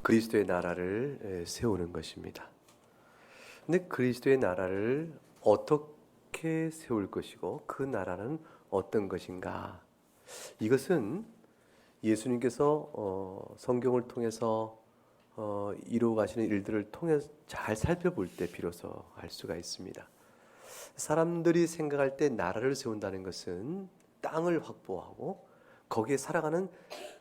그리스도의 나라를 세우는 것입니다. 근데 그리스도의 나라를 어떻게 세울 것이고 그 나라는 어떤 것인가? 이것은 예수님께서 성경을 통해서 이루어 가시는 일들을 통해서 잘 살펴볼 때 비로소 알 수가 있습니다. 사람들이 생각할 때 나라를 세운다는 것은 땅을 확보하고 거기에 살아가는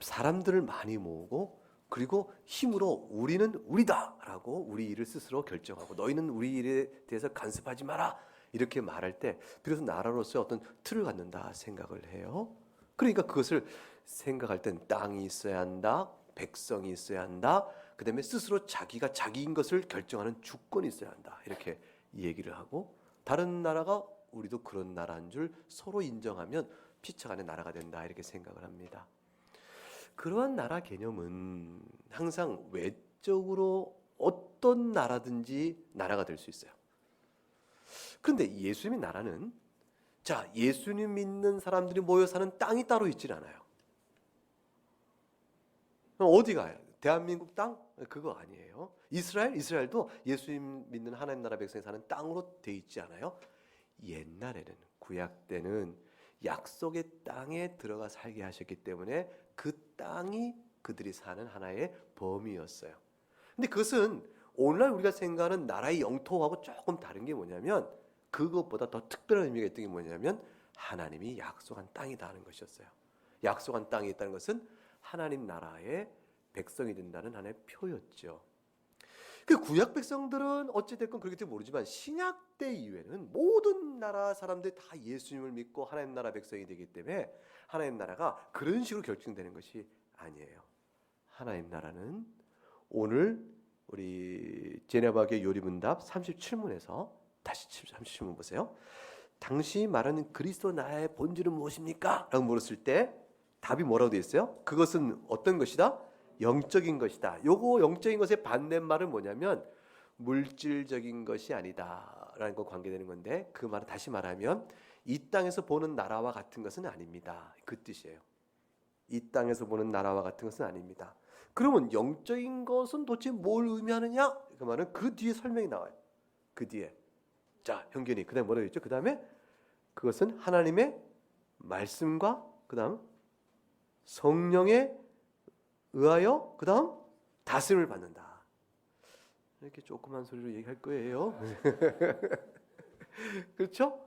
사람들을 많이 모으고 그리고 힘으로 우리는 우리다 라고 우리 일을 스스로 결정하고 너희는 우리 일에 대해서 간섭하지 마라 이렇게 말할 때 비로소 나라로서의 어떤 틀을 갖는다 생각을 해요. 그러니까 그것을 생각할 땐 땅이 있어야 한다, 백성이 있어야 한다, 그 다음에 스스로 자기가 자기인 것을 결정하는 주권이 있어야 한다 이렇게 얘기를 하고, 다른 나라가 우리도 그런 나라인 줄 서로 인정하면 피차간의 나라가 된다 이렇게 생각을 합니다. 그러한 나라 개념은 항상 외적으로 어떤 나라든지 나라가 될 수 있어요. 그런데 예수님의 나라는 예수님 믿는 사람들이 모여 사는 땅이 따로 있질 않아요. 어디가요? 대한민국 땅? 그거 아니에요. 이스라엘도 예수님 믿는 하나님 나라 백성이 사는 땅으로 돼 있지 않아요. 옛날에는 구약 때는 약속의 땅에 들어가 살게 하셨기 때문에 그 땅이 그들이 사는 하나의 범위였어요. 근데 그것은 오늘날 우리가 생각하는 나라의 영토하고 조금 다른 게 뭐냐면, 그것보다 더 특별한 의미가 있던 게 뭐냐면 하나님이 약속한 땅이다 하는 것이었어요. 약속한 땅이 있다는 것은 하나님 나라의 백성이 된다는 하나의 표였죠. 그 구약 백성들은 어찌됐건 그렇게 모르지만 신약 때 이후에는 모든 나라 사람들이 다 예수님을 믿고 하나님 나라 백성이 되기 때문에 하나님 나라가 그런 식으로 결정되는 것이 아니에요. 하나님 나라는 오늘 우리 제네바교회 요리문답 37문에서 다시 37문 보세요. 당신이 말하는 그리스도 나라의 본질은 무엇입니까? 라고 물었을 때 답이 뭐라고 되어 있어요? 그것은 어떤 것이다? 영적인 것이다. 요거 영적인 것의 반대말은 뭐냐면 물질적인 것이 아니다 라는 거 관계되는 건데, 그 말은 다시 말하면 이 땅에서 보는 나라와 같은 것은 아닙니다. 그 뜻이에요. 이 땅에서 보는 나라와 같은 것은 아닙니다. 그러면 영적인 것은 도대체 뭘 의미하느냐? 그 말은 그 뒤에 설명이 나와요. 그 뒤에. 자, 형균이 그 다음에 뭐라고 했죠? 그 다음에 그것은 하나님의 말씀과 그 다음 성령의 의하여 그 다음 다스림을 받는다. 이렇게 조그만 소리로 얘기할 거예요. 그렇죠?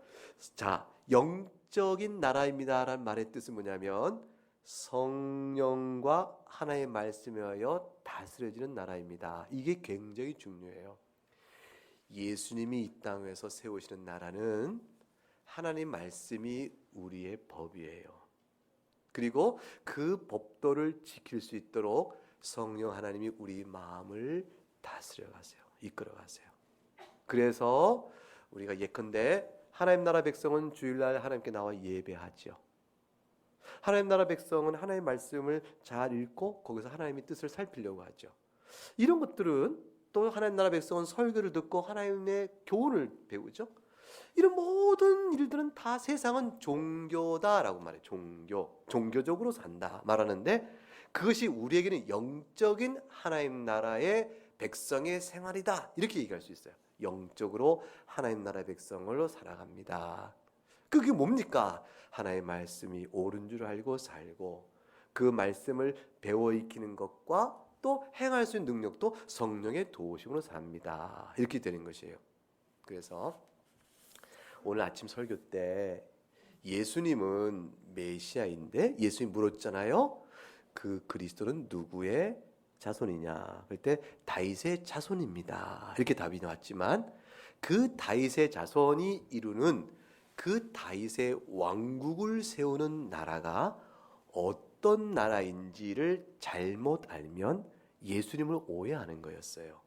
자, 영적인 나라입니다라는 말의 뜻은 뭐냐면 성령과 하나의 말씀에 의하여 다스려지는 나라입니다. 이게 굉장히 중요해요. 예수님이 이 땅에서 세우시는 나라는 하나님 말씀이 우리의 법이에요. 그리고 그 법도를 지킬 수 있도록 성령 하나님이 우리 마음을 다스려 가세요. 이끌어 가세요. 그래서 우리가 예컨대 하나님 나라 백성은 주일날 하나님께 나와 예배하죠. 하나님 나라 백성은 하나님의 말씀을 잘 읽고 거기서 하나님의 뜻을 살피려고 하죠. 이런 것들은 또 하나님 나라 백성은 설교를 듣고 하나님의 교훈을 배우죠. 이런 모든 일들은 다 세상은 종교다라고 말해요. 종교적으로 산다 말하는데, 그것이 우리에게는 영적인 하나님 나라의 백성의 생활이다 이렇게 얘기할 수 있어요. 영적으로 하나님 나라의 백성으로 살아갑니다. 그게 뭡니까? 하나님의 말씀이 옳은 줄 알고 살고 그 말씀을 배워 익히는 것과 또 행할 수 있는 능력도 성령의 도우심으로 삽니다. 이렇게 되는 것이에요. 그래서 오늘 아침 설교 때 예수님은 메시아인데 예수님이 물었잖아요. 그 그리스도는 누구의 자손이냐? 그때 다윗의 자손입니다. 이렇게 답이 나왔지만 그 다윗의 자손이 이루는 그 다윗의 왕국을 세우는 나라가 어떤 나라인지를 잘못 알면 예수님을 오해하는 거였어요.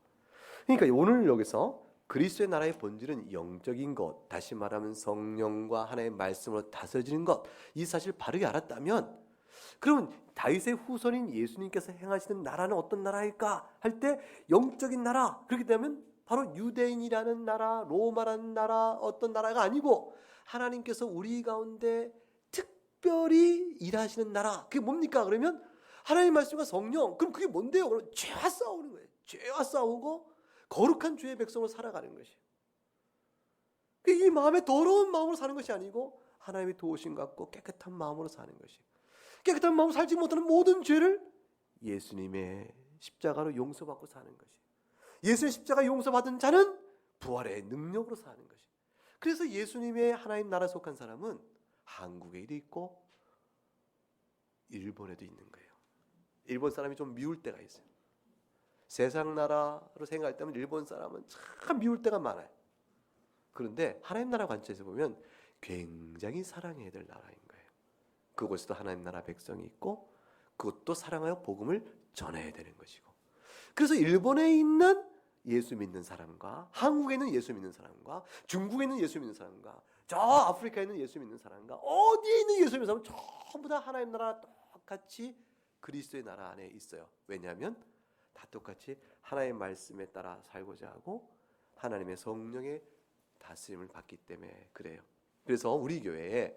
그러니까 오늘 여기서 그리스도의 나라의 본질은 영적인 것, 다시 말하면 성령과 하나님의 말씀으로 다스려지는 것, 이 사실을 바르게 알았다면, 그러면 다윗의 후손인 예수님께서 행하시는 나라는 어떤 나라일까 할 때 영적인 나라, 그렇게 되면 바로 유대인이라는 나라, 로마라는 나라, 어떤 나라가 아니고 하나님께서 우리 가운데 특별히 일하시는 나라. 그게 뭡니까? 그러면 하나님 말씀과 성령, 그럼 그게 뭔데요? 그럼 죄와 싸우는 거예요. 죄와 싸우고 거룩한 주의 백성으로 살아가는 것이에요. 이 마음에 더러운 마음으로 사는 것이 아니고 하나님의 도우심 갖고 깨끗한 마음으로 사는 것이에요. 깨끗한 마음으로 살지 못하는 모든 죄를 예수님의 십자가로 용서받고 사는 것이에요. 예수의 십자가 용서받은 자는 부활의 능력으로 사는 것이에요. 그래서 예수님의 하나님 나라에 속한 사람은 한국에도 있고 일본에도 있는 거예요. 일본 사람이 좀 미울 때가 있어요. 세상 나라로 생각할 때면 일본 사람은 참 미울 때가 많아요. 그런데 하나님 나라 관점에서 보면 굉장히 사랑해야 될 나라인 거예요. 그곳에도 하나님 나라 백성이 있고 그것도 사랑하여 복음을 전해야 되는 것이고, 그래서 일본에 있는 예수 믿는 사람과 한국에 있는 예수 믿는 사람과 중국에 있는 예수 믿는 사람과 저 아프리카에 있는 예수 믿는 사람과 어디에 있는 예수 믿는 사람은 전부 다 하나님 나라 똑같이 그리스도의 나라 안에 있어요. 왜냐하면 다 똑같이 하나님의 말씀에 따라 살고자 하고 하나님의 성령의 다스림을 받기 때문에 그래요. 그래서 우리 교회에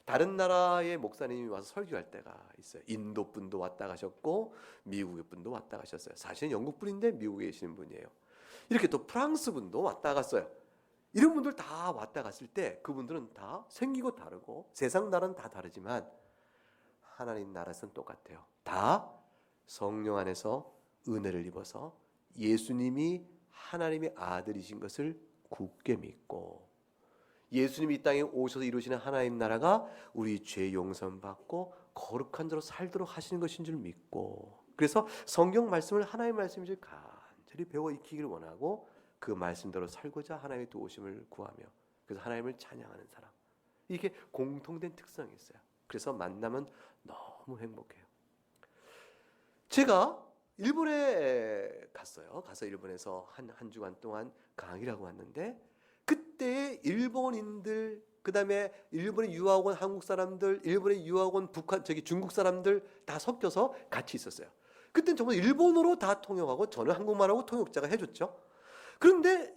다른 나라의 목사님이 와서 설교할 때가 있어요. 인도 분도 왔다 가셨고 미국의 분도 왔다 가셨어요. 사실은 영국 분인데 미국에 계시는 분이에요. 이렇게 또 프랑스 분도 왔다 갔어요. 이런 분들 다 왔다 갔을 때 그분들은 다 생기고 다르고 세상 나라는 다 다르지만 하나님 나라에서는 똑같아요. 다 성령 안에서 은혜를 입어서 예수님이 하나님의 아들이신 것을 굳게 믿고 예수님이 이 땅에 오셔서 이루시는 하나님 나라가 우리 죄 용서 받고 거룩한 자로 살도록 하시는 것인 줄 믿고, 그래서 성경 말씀을 하나님의 말씀인 줄 간절히 배워 익히기를 원하고 그 말씀대로 살고자 하나님의 도우심을 구하며 그래서 하나님을 찬양하는 사람, 이게 공통된 특성이 있어요. 그래서 만나면 너무 행복해요. 제가 일본에 갔어요. 가서 일본에서 한 주간 동안 강의를 하고 왔는데 그때 일본인들, 그 다음에 일본에 유학 온 한국 사람들, 일본에 유학 온 중국 사람들 다 섞여서 같이 있었어요. 그때는 정말 일본어로 다 통역하고 저는 한국말하고 통역자가 해줬죠. 그런데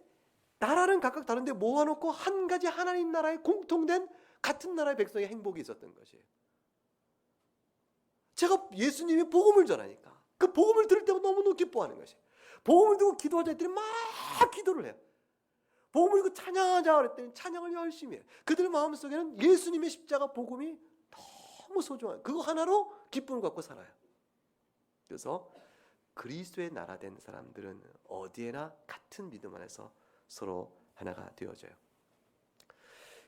나라는 각각 다른데 모아놓고 한 가지 하나님 나라의 공통된 같은 나라의 백성의 행복이 있었던 것이에요. 제가 예수님의 복음을 전하니까 그 복음을 들을 때마다 너무너무 기뻐하는 것이에요. 복음을 듣고 기도하자 했더니 막 기도를 해요. 복음을 듣고 찬양하자 그랬더니 찬양을 열심히 해요. 그들 마음속에는 예수님의 십자가 복음이 너무 소중한 그거 하나로 기쁨을 갖고 살아요. 그래서 그리스도의 나라 된 사람들은 어디에나 같은 믿음 안에서 서로 하나가 되어져요.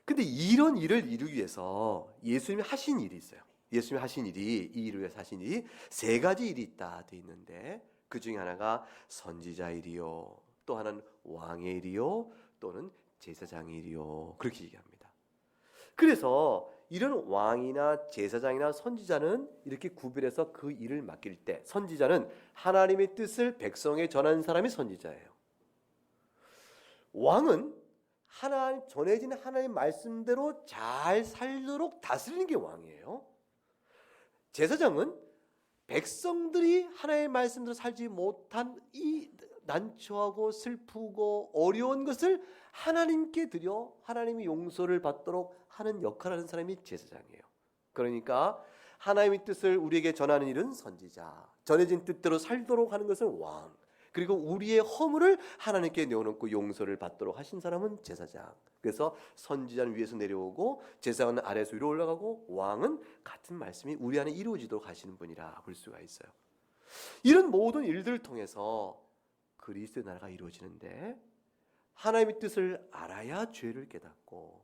근데 이런 일을 이루기 위해서 예수님이 하신 일이 있어요. 예수님이 하신 일이, 이 일을 위해서 하신 일이 세 가지 일이 있다 되어 있는데 그 중에 하나가 선지자 일이요, 또 하나는 왕의 일이요, 또는 제사장의 일이요, 그렇게 얘기합니다. 그래서 이런 왕이나 제사장이나 선지자는 이렇게 구별해서 그 일을 맡길 때, 선지자는 하나님의 뜻을 백성에 전하는 사람이 선지자예요. 왕은 전해진 하나님 말씀대로 잘 살도록 다스리는 게 왕이에요. 제사장은 백성들이 하나님의 말씀대로 살지 못한 이 난처하고 슬프고 어려운 것을 하나님께 드려 하나님의 용서를 받도록 하는 역할을 하는 사람이 제사장이에요. 그러니까 하나님의 뜻을 우리에게 전하는 일은 선지자, 전해진 뜻대로 살도록 하는 것은 왕, 그리고 우리의 허물을 하나님께 내어놓고 용서를 받도록 하신 사람은 제사장. 그래서 선지자는 위에서 내려오고 제사장은 아래에서 위로 올라가고 왕은 같은 말씀이 우리 안에 이루어지도록 하시는 분이라 볼 수가 있어요. 이런 모든 일들을 통해서 그리스도의 나라가 이루어지는데 하나님의 뜻을 알아야 죄를 깨닫고,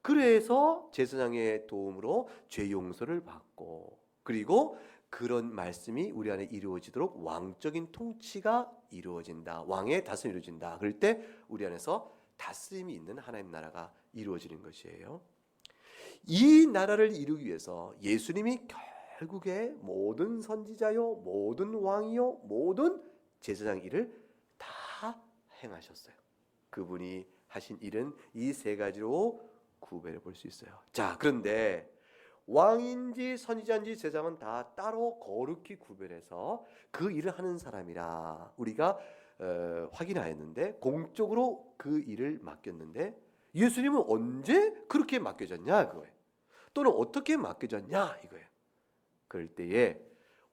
그래서 제사장의 도움으로 죄 용서를 받고, 그리고 그런 말씀이 우리 안에 이루어지도록 왕적인 통치가 이루어진다, 왕의 다스림이 이루어진다. 그럴 때 우리 안에서 다스림이 있는 하나님 나라가 이루어지는 것이에요. 이 나라를 이루기 위해서 예수님이 결국에 모든 선지자요, 모든 왕이요, 모든 제사장 일을 다 행하셨어요. 그분이 하신 일은 이 세 가지로 구별해 볼 수 있어요. 자, 그런데 왕인지 선지자인지 제사장은 다 따로 거룩히 구별해서 그 일을 하는 사람이라 우리가 확인하였는데, 공적으로 그 일을 맡겼는데 예수님은 언제 그렇게 맡겨졌냐 그거예요. 또는 어떻게 맡겨졌냐 이거예요. 그럴 때에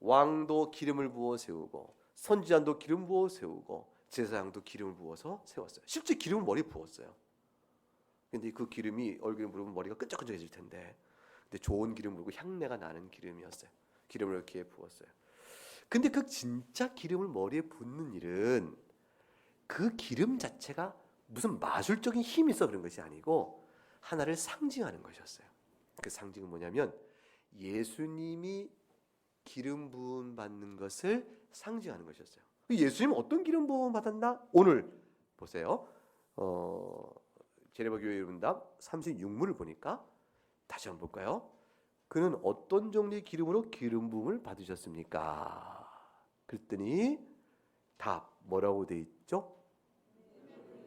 왕도 기름을 부어 세우고 선지자도 기름 부어 세우고 제사장도 기름을 부어서 세웠어요. 실제 기름을 머리에 부었어요. 근데 그 기름이 얼굴에 묻으면 머리가 끈적끈적해질 텐데, 근데 좋은 기름 부고 향내가 나는 기름이었어요. 기름을 이렇게 부었어요. 근데 그 진짜 기름을 머리에 붓는 일은 그 기름 자체가 무슨 마술적인 힘이 있어 그런 것이 아니고 하나를 상징하는 것이었어요. 그 상징은 뭐냐면 예수님이 기름 부음 받는 것을 상징하는 것이었어요. 예수님 어떤 기름 부음 받았나? 오늘 보세요. 제네바 교회 여러분답 36문을 보니까 다시 한번 볼까요? 그는 어떤 종류의 기름으로 기름 부음을 받으셨습니까? 그랬더니 답 뭐라고 돼 있죠?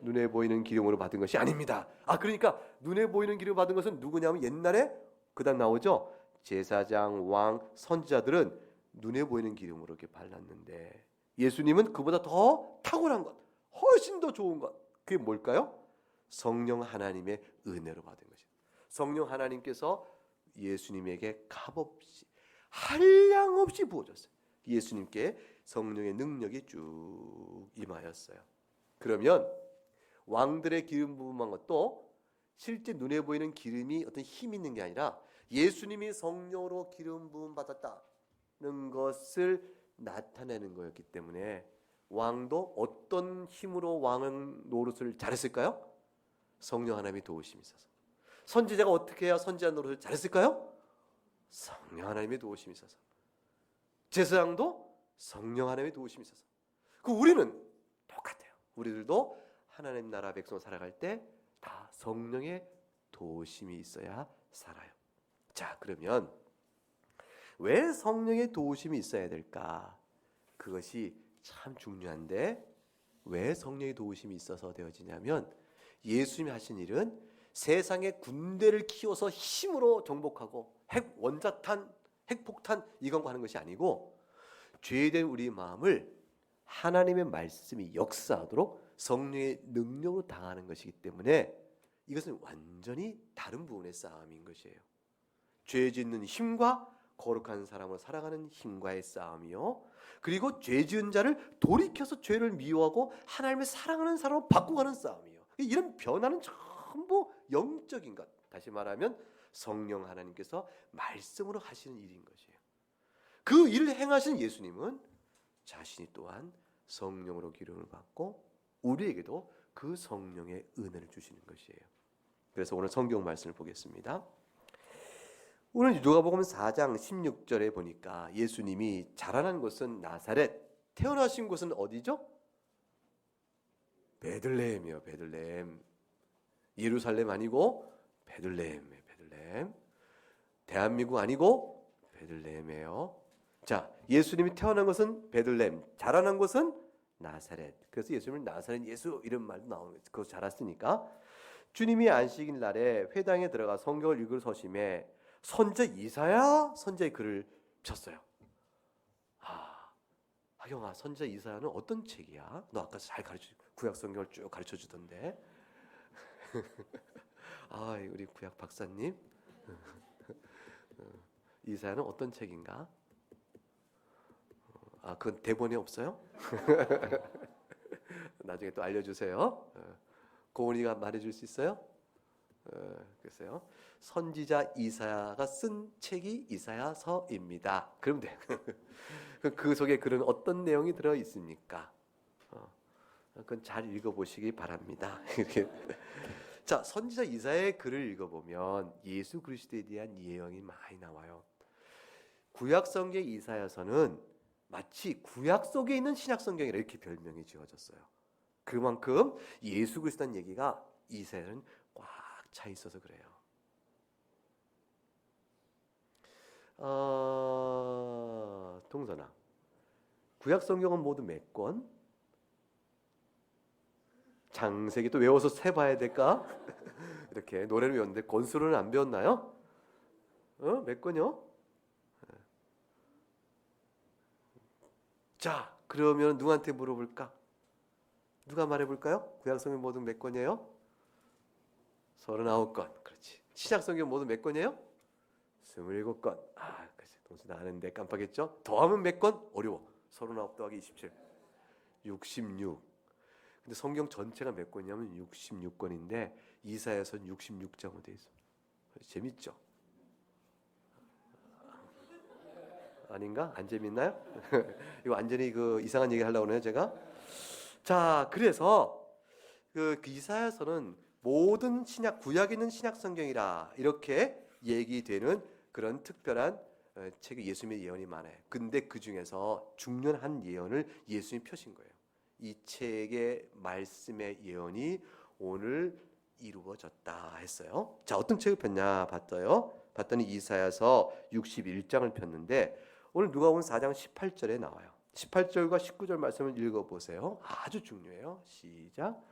눈에 보이는 기름으로 받은 것이 아닙니다. 그러니까 눈에 보이는 기름 받은 것은 누구냐면 옛날에 그다음 나오죠. 제사장, 왕, 선지자들은 눈에 보이는 기름으로 이렇게 발랐는데 예수님은 그보다 더 탁월한 것, 훨씬 더 좋은 것. 그게 뭘까요? 성령 하나님의 은혜로 받은 것이에요. 성령 하나님께서 예수님에게 값없이 한량없이 부어줬어요. 예수님께 성령의 능력이 쭉 임하였어요. 그러면 왕들의 기름 부음한 것도 실제 눈에 보이는 기름이 어떤 힘이 있는 게 아니라 예수님이 성령으로 기름 부음 받았다는 것을 나타내는 거였기 때문에 왕도 어떤 힘으로 왕은 노릇을 잘했을까요? 성령 하나님의 도우심이 있어서. 선지자가 어떻게 해야 선지자 노릇을 잘했을까요? 성령 하나님의 도우심이 있어서. 제사장도 성령 하나님의 도우심이 있어서. 우리는 똑같아요. 우리들도 하나님 나라 백성 살아갈 때 다 성령의 도우심이 있어야 살아요. 자, 그러면 왜 성령의 도우심이 있어야 될까? 그것이 참 중요한데 왜 성령의 도우심이 있어서 되어지냐면 예수님이 하신 일은 세상의 군대를 키워서 힘으로 정복하고 핵 원자탄, 핵폭탄 이건 하는 것이 아니고 죄된 우리 마음을 하나님의 말씀이 역사하도록 성령의 능력으로 당하는 것이기 때문에 이것은 완전히 다른 부분의 싸움인 것이에요. 죄 짓는 힘과 거룩한 사람으로 살아가는 힘과의 싸움이요. 그리고 죄 지은 자를 돌이켜서 죄를 미워하고 하나님을 사랑하는 사람으로 바꾸가는 싸움이요. 이런 변화는 전부 영적인 것. 다시 말하면 성령 하나님께서 말씀으로 하시는 일인 것이에요. 그 일을 행하신 예수님은 자신이 또한 성령으로 기름을 받고 우리에게도 그 성령의 은혜를 주시는 것이에요. 그래서 오늘 성경 말씀을 보겠습니다. 오늘 누가복음 4장 16절에 보니까 예수님이 자라난 곳은 나사렛, 태어나신 곳은 어디죠? 베들레헴이요. 베들레헴. 예루살렘 아니고 베들레헴이에요. 베들레헴. 대한민국 아니고 베들레헴이에요. 자, 예수님이 태어난 것은 베들레헴, 자라난 곳은 나사렛. 그래서 예수님은 나사렛 예수 이런 말도 나오는 거예요. 그거 자랐으니까. 주님이 안식일 날에 회당에 들어가 성경을 읽을 서심에 선지자 이사야 선지자의 글을 폈어요. 하경아, 선지자 이사야는 어떤 책이야? 너 아까 잘 구약 성경을 쭉 가르쳐 주던데. 우리 구약 박사님. 이사야는 어떤 책인가? 그건 대본에 없어요? 나중에 또 알려주세요. 고은이가 말해줄 수 있어요? 글쎄요. 선지자 이사야가 쓴 책이 이사야서입니다. 그럼 돼. 그 속에 글은 어떤 내용이 들어 있습니까? 그건 잘 읽어보시기 바랍니다. 자, 선지자 이사야의 글을 읽어보면 예수 그리스도에 대한 예언이 많이 나와요. 구약 성경 이사야서는 마치 구약 속에 있는 신약 성경이라 이렇게 별명이 지어졌어요. 그만큼 예수 그리스도의 얘기가 이사야는 꽉 차 있어서 그래요. 동선아, 구약 성경은 모두 몇 권? 장세기 또 외워서 세봐야 될까? 이렇게 노래를 외웠는데 권수로는 안 배웠나요? 몇 권이요? 자, 그러면 누구한테 물어볼까? 누가 말해볼까요? 구약성경 모두 몇 권이에요? 39권. 그렇지. 신약성경 모두 몇 권이에요? 27권. 그렇지. 동선 아는데 깜빡했죠? 더하면 몇 권? 어려워. 39 더하기 27. 66. 근데 성경 전체가 몇 권이냐면 66권인데 이사야서는 66장으로 되어 있어. 재밌죠? 아닌가? 안 재밌나요? 이거 완전히 그 이상한 얘기 하려고 그러네요, 제가. 자, 그래서 그 이사야서는 모든 신약 구약에 있는 신약 성경이라 이렇게 얘기되는 그런 특별한 책이 예수님의 예언이 많아요. 근데 그 중에서 중요한 한 예언을 예수님이 펴신 거예요. 이 책의 말씀의 예언이 오늘 이루어졌다 했어요. 자, 어떤 책을 폈냐 봤더니 이사야서 61장을 폈는데 오늘 누가복음 4장 18절에 나와요. 18절과 19절 말씀을 읽어보세요. 아주 중요해요. 시작.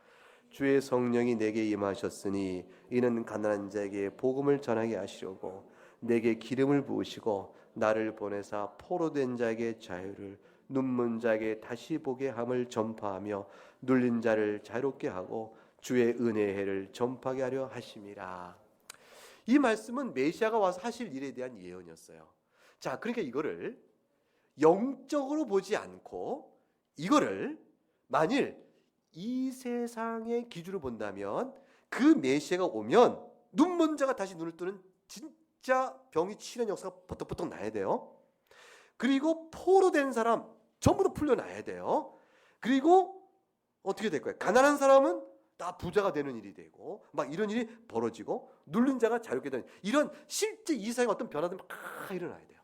주의 성령이 내게 임하셨으니 이는 가난한 자에게 복음을 전하게 하시려고 내게 기름을 부으시고 나를 보내사 포로된 자에게 자유를 눈먼 자에게 다시 보게 함을 전파하며 눌린 자를 자유롭게 하고 주의 은혜의 해를 전파하게 하려 하심이라. 이 말씀은 메시아가 와서 하실 일에 대한 예언이었어요. 자, 그러니까 이거를 영적으로 보지 않고 이거를 만일 이 세상의 기준으로 본다면 그 메시아가 오면 눈먼 자가 다시 눈을 뜨는 진짜 병이 치료된 역사가 버떡버떡 나야 돼요. 그리고 포로된 사람 전부 다 풀려나야 돼요. 그리고 어떻게 될 거예요? 가난한 사람은 다 부자가 되는 일이 되고 막 이런 일이 벌어지고 눌린 자가 자유롭게 되는 이런 실제 이 세상에 어떤 변화들이 막 일어나야 돼요.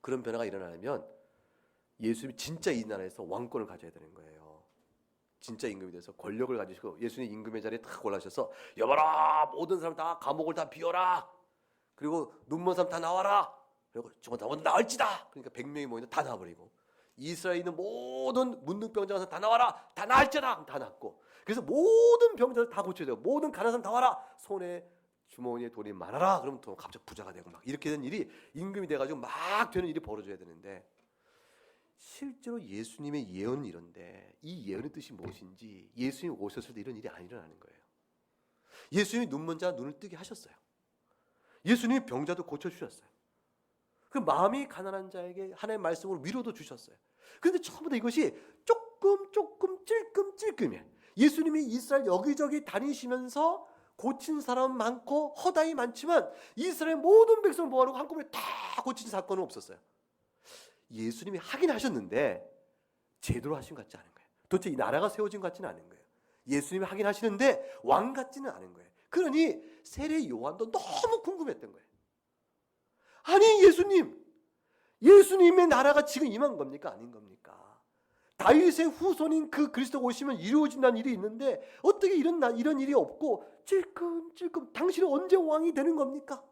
그런 변화가 일어나려면 예수님이 진짜 이 나라에서 왕권을 가져야 되는 거예요. 진짜 임금이 돼서 권력을 가지시고 예수님 임금의 자리에 탁 올라오셔서 여봐라 모든 사람 다 감옥을 다 비워라. 그리고 눈먼 사람 다 나와라. 그리고 저거 다 나을지다. 그러니까 100명이 모이는데 다 나와버리고 이스라엘에 있는 모든 문둥병자가 다 나와라. 다 나을지다. 다 낫고 그래서 모든 병자를 다 고쳐야 되고 모든 가난한 사람 다 와라. 손에 주머니에 돈이 많아라. 그러면 또 갑자기 부자가 되고 막 이렇게 된 일이 임금이 돼가지고 막 되는 일이 벌어져야 되는데 실제로 예수님의 예언은 이런데 이 예언의 뜻이 무엇인지 예수님이 오셨을 때 이런 일이 안 일어나는 거예요. 예수님이 눈먼 자 눈을 뜨게 하셨어요. 예수님이 병자도 고쳐주셨어요. 그 마음이 가난한 자에게 하나님의 말씀으로 위로도 주셨어요. 그런데 처음부터 이것이 조금 찔끔이에요. 예수님이 이스라엘 여기저기 다니시면서 고친 사람 많고 허다히 많지만 이스라엘 모든 백성을 모아놓고 한꺼번에 다 고친 사건은 없었어요. 예수님이 하긴 하셨는데 제대로 하신 것 같지 않은 거예요. 도대체 이 나라가 세워진 것 같지는 않은 거예요. 예수님이 하긴 하시는데 왕 같지는 않은 거예요. 그러니 세례 요한도 너무 궁금했던 거예요. 아니 예수님의 나라가 지금 임한 겁니까? 아닌 겁니까? 다윗의 후손인 그 그리스도가 오시면 이루어진다는 일이 있는데 어떻게 이런 일이 없고 찔끔찔끔 당신은 언제 왕이 되는 겁니까?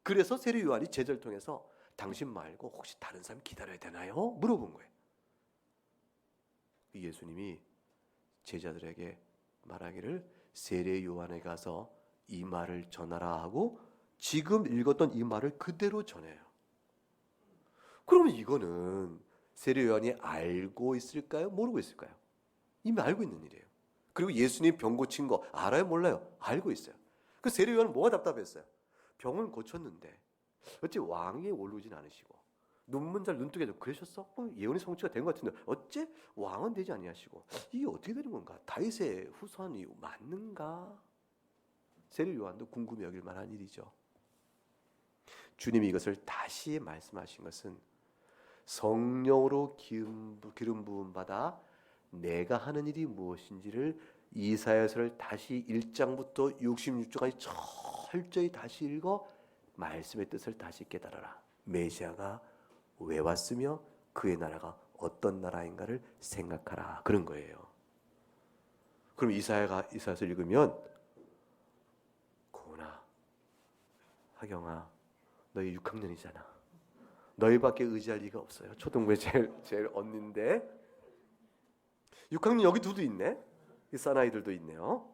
그래서 세례 요한이 제자를 통해서 당신 말고 혹시 다른 사람 기다려야 되나요? 물어본 거예요. 예수님이 제자들에게 말하기를 세례 요한에 가서 이 말을 전하라 하고 지금 읽었던 이 말을 그대로 전해요. 그러면 이거는 세례 요한이 알고 있을까요? 모르고 있을까요? 이미 알고 있는 일이에요. 그리고 예수님이 병 고친 거 알아요? 몰라요? 알고 있어요. 그 세례 요한은 뭐가 답답했어요? 병을 고쳤는데 어째 왕에 오르진 않으시고 눈먼 자를 눈뜨게 해도 그러셨어? 예언이 성취가 된 것 같은데 어째 왕은 되지 아니하시고 이게 어떻게 되는 건가? 다윗의 후손이 맞는가? 세례 요한도 궁금해 여길 만한 일이죠. 주님이 이것을 다시 말씀하신 것은 성령으로 기름 부음 받아 내가 하는 일이 무엇인지를 이사야서를 다시 1장부터 66장까지 철저히 다시 읽어 말씀의 뜻을 다시 깨달아라. 메시아가 왜 왔으며 그의 나라가 어떤 나라인가를 생각하라. 그런 거예요. 그럼 이사야서 읽으면 고은아, 하경아, 너희 6학년이잖아. 너희밖에 의지할 리가 없어요. 초등부에 제일 언니인데 6학년 여기 두도 있네. 이 사나이들도 있네요.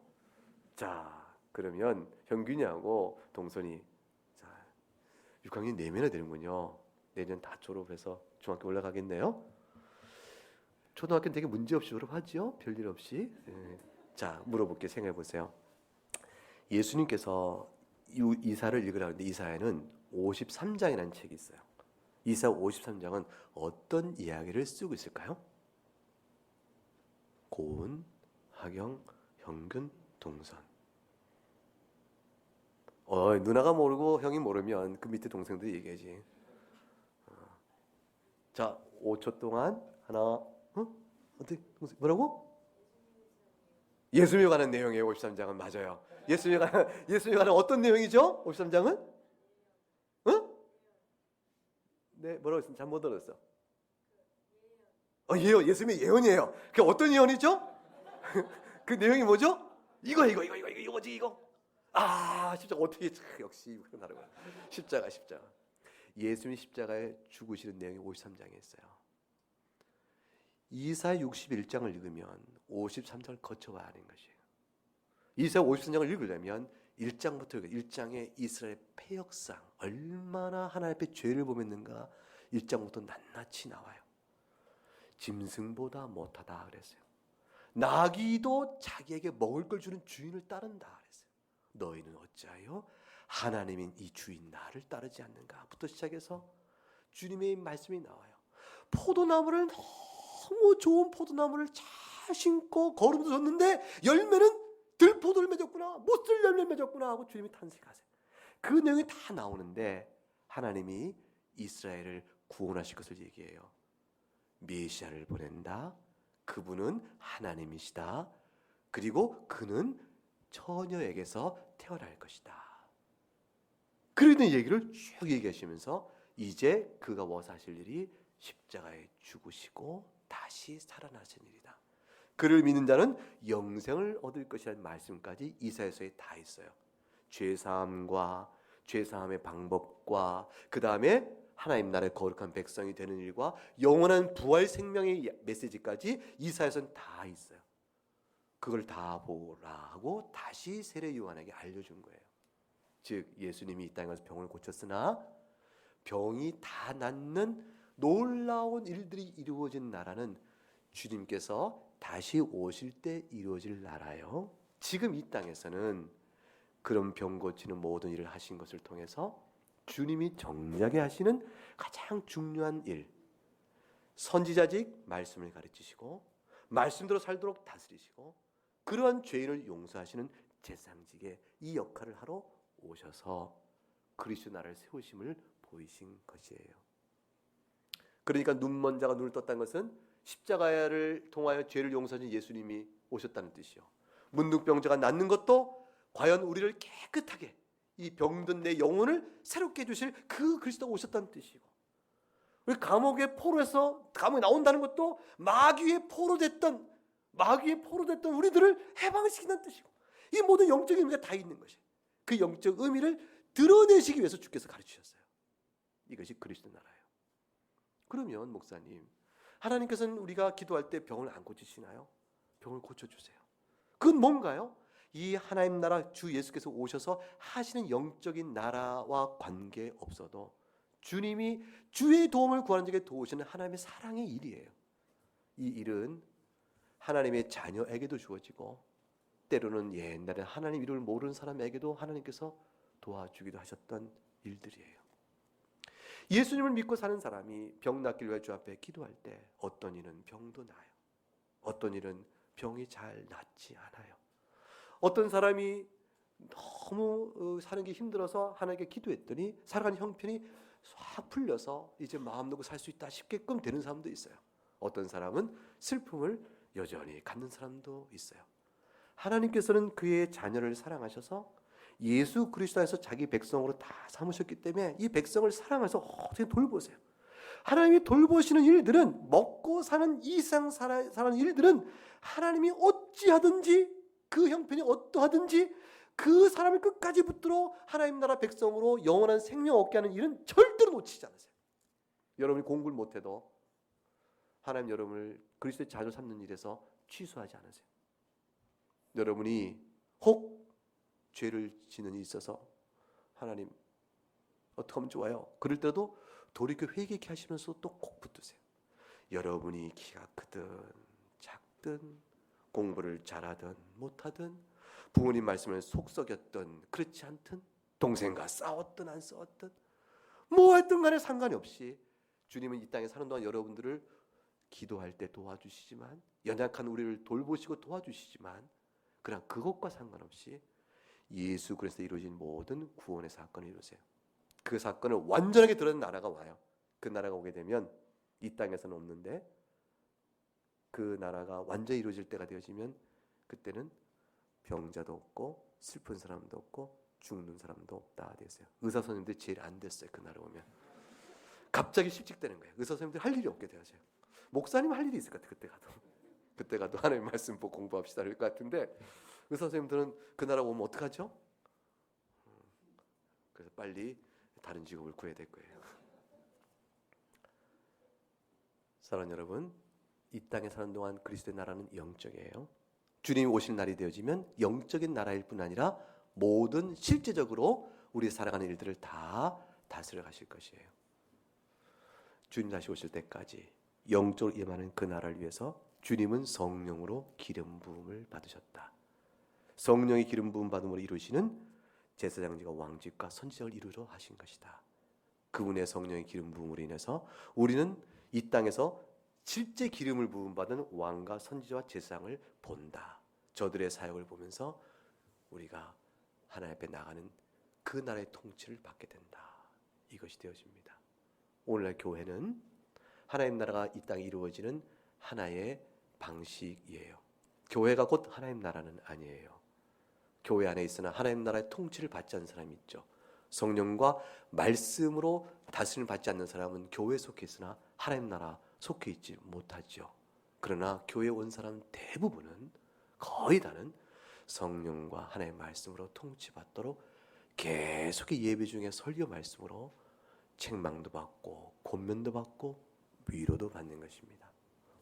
자, 그러면 현균이하고 동선이 6학년 내면에 되는군요. 내년 다 졸업해서 중학교 올라가겠네요. 초등학교는 되게 문제없이 졸업하죠. 별일 없이. 자, 물어볼게. 생각해보세요. 예수님께서 이사를 읽으라고 하는데 이사야는 53장이라는 책이 있어요. 이사야 53장은 어떤 이야기를 쓰고 있을까요? 고운, 하경, 형균, 동선. 누나가 모르고 형이 모르면 그 밑에 동생들이 얘기하지. 자, 5초 동안 하나, 어떻게 뭐라고? 예수님에 관한 내용이에요. 53장은 맞아요. 예수님에 관한 어떤 내용이죠? 53장은? 응? 네, 뭐라고 했습니까? 잘못 들었어. 예언, 예수님의 예언이에요. 그 어떤 예언이죠? 그 내용이 뭐죠? 이거지, 이거. 십자가 어떻게, 역시, 다르구나. 십자가. 예수님 십자가에 죽으시는 내용이 53장에 있어요. 이사야 61장을 읽으면 53장을 거쳐와야 하는 것이에요. 이사야 53장을 읽으려면 1장부터 1장의 이스라엘 패역상 얼마나 하나님 앞에 죄를 범했는가 1장부터 낱낱이 나와요. 짐승보다 못하다 그랬어요. 나귀도 자기에게 먹을 걸 주는 주인을 따른다 그랬어요. 너희는 어찌하여 하나님인 이 주인 나를 따르지 않는가부터 시작해서 주님의 말씀이 나와요. 포도나무를 너무 좋은 포도나무를 잘 심고 거름도 줬는데 열매는 들포도를 맺었구나, 못쓸 열매를 맺었구나 하고 주님이 탄식하세요. 그 내용이 다 나오는데 하나님이 이스라엘을 구원하실 것을 얘기해요. 메시아를 보낸다. 그분은 하나님이시다. 그리고 그는 처녀에게서 태어날 것이다. 그런 얘기를 쭉 얘기하시면서 이제 그가 와서 하실 일이 십자가에 죽으시고 다시 살아나신 일이다. 그를 믿는 자는 영생을 얻을 것이라는 말씀까지 이사야서에 다 있어요. 죄사함과 죄사함의 방법과 그 다음에 하나님 나라의 거룩한 백성이 되는 일과 영원한 부활 생명의 메시지까지 이사야서는 다 있어요. 그걸 다 보라 하고 다시 세례 요한에게 알려준 거예요. 즉 예수님이 이 땅에 와서 병을 고쳤으나 병이 다 낫는 놀라운 일들이 이루어진 나라는 주님께서 다시 오실 때 이루어질 나라예요. 지금 이 땅에서는 그런 병 고치는 모든 일을 하신 것을 통해서 주님이 정작에 하시는 가장 중요한 일, 선지자직 말씀을 가르치시고 말씀대로 살도록 다스리시고 그러한 죄인을 용서하시는 제사장직의 이 역할을 하러 오셔서 그리스도 나라를 세우심을 보이신 것이에요. 그러니까 눈먼 자가 눈을 떴다는 것은 십자가를 통하여 죄를 용서하신 예수님이 오셨다는 뜻이요. 문둥병자가 낫는 것도 과연 우리를 깨끗하게 이 병든 내 영혼을 새롭게 해주실 그 그리스도가 오셨다는 뜻이고, 우리 감옥의 포로에서 감옥에 나온다는 것도 마귀의 포로 됐던 우리들을 해방시키는 뜻이고, 이 모든 영적인 의미가 다 있는 것이에요. 그 영적 의미를 드러내시기 위해서 주께서 가르치셨어요. 이것이 그리스도 나라예요. 그러면 목사님, 하나님께서는 우리가 기도할 때 병을 안 고치시나요? 병을 고쳐주세요. 그건 뭔가요? 이 하나님 나라 주 예수께서 오셔서 하시는 영적인 나라와 관계없어도 주님이 주의 도움을 구하는 자에게 도우시는 하나님의 사랑의 일이에요. 이 일은 하나님의 자녀에게도 주어지고 때로는 옛날에 하나님 이름을 모르는 사람에게도 하나님께서 도와주기도 하셨던 일들이에요. 예수님을 믿고 사는 사람이 병 낫기를 위해 주 앞에 기도할 때 어떤 이는 병도 나요. 어떤 일은 병이 잘 낫지 않아요. 어떤 사람이 너무 사는 게 힘들어서 하나님께 기도했더니 살아가는 형편이 확 풀려서 이제 마음 놓고 살 수 있다 싶게끔 되는 사람도 있어요. 어떤 사람은 슬픔을 여전히 갖는 사람도 있어요. 하나님께서는 그의 자녀를 사랑하셔서 예수 그리스도 안에서 자기 백성으로 다 삼으셨기 때문에 이 백성을 사랑해서 어떻게 돌보세요. 하나님이 돌보시는 일들은, 먹고 사는 이상 사는 일들은 하나님이 어찌하든지 그 형편이 어떠하든지 그 사람을 끝까지 붙들어 하나님 나라 백성으로 영원한 생명 얻게 하는 일은 절대로 놓치지 않으세요. 여러분이 공부를 못해도 하나님 여러분을 그리스도의 자녀 삼는 일에서 취소하지 않으세요. 여러분이 혹 죄를 지는 일이 있어서 하나님 어떻게 하면 좋아요? 그럴 때도 돌이켜 회개케 하시면서 또 꼭 붙드세요. 여러분이 키가 크든 작든 공부를 잘하든 못하든 부모님 말씀을 속썩였든 그렇지 않든 동생과 싸웠든 안 싸웠든 뭐 했든 간에 상관이 없이 주님은 이 땅에 사는 동안 여러분들을 기도할 때 도와주시지만, 연약한 우리를 돌보시고 도와주시지만, 그러나 그것과 상관없이 예수 그리스도에 이루어진 모든 구원의 사건을 이루세요. 그 사건을 완전하게 드러낸 나라가 와요. 그 나라가 오게 되면 이 땅에서는 없는데, 그 나라가 완전히 이루어질 때가 되어지면 그때는 병자도 없고 슬픈 사람도 없고 죽는 사람도 없다 됐어요. 의사 선생님들이 제일 안 됐어요. 그 나라 오면 갑자기 실직되는 거예요. 의사 선생님들 할 일이 없게 되어져요. 목사님 할 일이 있을 것 같아요. 그때 가도 하나님 말씀 보고 공부합시다 할 것 같은데, 의사 선생님들은 그 나라 오면 어떡하죠? 그래서 빨리 다른 직업을 구해야 될 거예요. 사랑하는 여러분, 이 땅에 사는 동안 그리스도의 나라는 영적이에요. 주님이 오실 날이 되어지면 영적인 나라일 뿐 아니라 모든 실제적으로 우리 살아가는 일들을 다 다스려 가실 것이에요. 주님 다시 오실 때까지 영적으로 임하는 그 나라를 위해서 주님은 성령으로 기름 부음을 받으셨다. 성령의 기름 부음 받음으로 이루시는 제사장직과 왕직과 선지자를 이루려 하신 것이다. 그분의 성령의 기름 부음으로 인해서 우리는 이 땅에서 실제 기름을 부음받은 왕과 선지자와 제사장을 본다. 저들의 사역을 보면서 우리가 하나님 앞에 나가는 그 나라의 통치를 받게 된다. 이것이 되어집니다. 오늘날 교회는 하나님 나라가 이 땅에 이루어지는 하나의 방식이에요. 교회가 곧 하나님 나라는 아니에요. 교회 안에 있으나 하나님 나라의 통치를 받지 않는 사람이 있죠. 성령과 말씀으로 다스림을 받지 않는 사람은 교회에 속해 있으나 하나님 나라 속해 있지 못하죠. 그러나 교회에 온 사람 대부분은, 거의 다는 성령과 하나님의 말씀으로 통치받도록 계속 예배 중에 설교 말씀으로 책망도 받고 권면도 받고 위로도 받는 것입니다.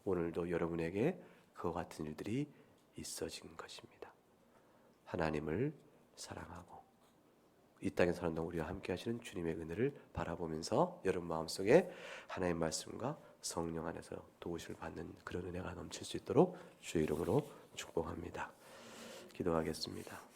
오늘도 여러분에게 그와 같은 일들이 있어진 것입니다. 하나님을 사랑하고 이 땅에 사는 동안 우리와 함께 하시는 주님의 은혜를 바라보면서 여러분 마음속에 하나님의 말씀과 성령 안에서 도우심을 받는 그런 은혜가 넘칠 수 있도록 주의 이름으로 축복합니다. 기도하겠습니다.